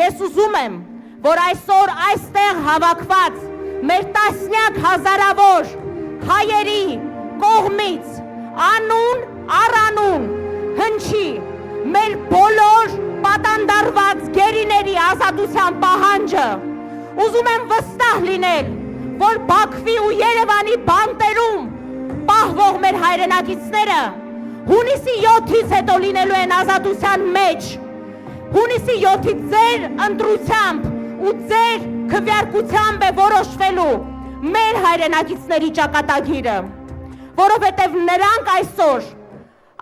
Ես ուզում եմ, որ այսօր այստեղ հավաքված մեր տասնյակ հազարավոր հայերի կողմից անուն առ անուն հնչի մեր բոլոր պատանդարված գերիների ազատության պահանջը։ Ուզում եմ վստահ լինել, որ Բաքվի ու Երևանի բանտերում պահվող մեր հայրենակիցները հունիսի 7-ից հետո լինելու են ազատության մեջ, հունիսի 7-ից ձեր ընտրությամբ ու ձեր քվեարկությամբ է որոշվելու մեր հայրենակիցների ճակատագիրը, որովհետև նրանք այսօր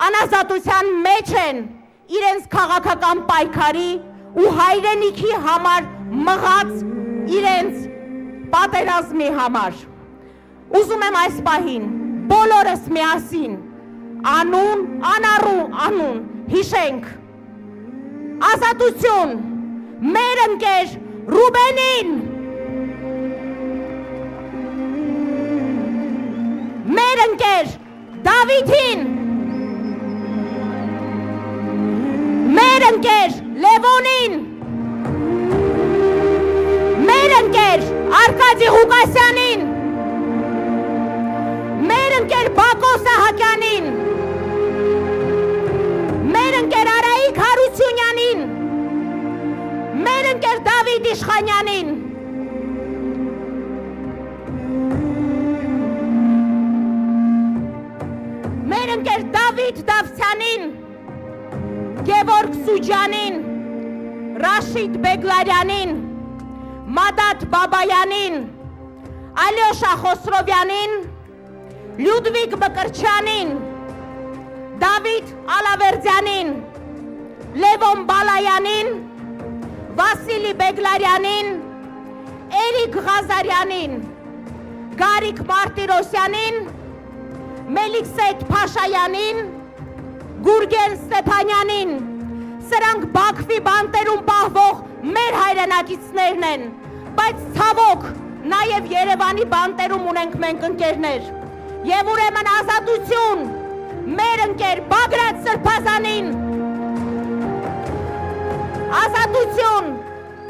անազատության մեջ են իրենց քաղաքական պայքարի ու հայրենիքի համար մղած իրենց պատերազմի համար։ Ուզում եմ այս պահին բոլորս միասին անուն, անուն հիշենք ազատություն մեր ընկեր Ռուբենին, մեր ընկեր Դավիթին, մեր ընկեր Լևոնին, մեր ընկեր Արկադի Ղուկասյանին, մեր ընկեր Բակո Սահակյանին, մեր ընկեր Արայիկ Հարությունյանին, մեր ընկեր Դավիթ Իշխանյանին, մեր ընկեր Դավիթ Դավթյանին, Գևորգ Սուջյանին, Ռաշիդ Բեգլարյանին, Մադատ Բաբայանին, Ալյոշա Խոսրովյանին, Լյուդվիգ Մկրչյանին, Դավիթ Ալավերդյանին, Լևոն Բալայանին, Վասիլի Բեգլարյանին, Էրիկ Ղազարյանին, Գարիկ Մարտիրոսյանին, Մելիքսեթ Փաշայանին, Գուրգեն Ստեփանյանին, սրանք Բաքվի բանտերում պահվող մեր հայրենակիցներն են, բայց ցավոք նաև Երևանի բանտերում ունենք մենք ընկերներ, եւ ուրեմն ազատություն մեր ընկեր Բագրատ Սրբազանին, ազատություն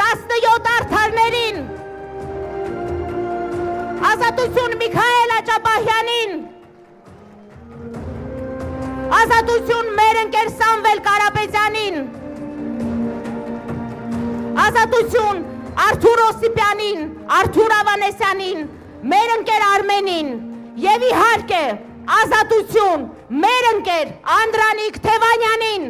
17 արդարներին, ազատություն Միքայել Աճապահյանին, ազատություն մեր ընկեր Սամվել Կարապետյանին, ազատություն Արթուր Օսիպյանին, Արթուր Ավանեսյանին, մեր ընկեր Արմենին եւ իհարկե ազատություն մեր ընկեր Անդրանիկ Թևանյանին։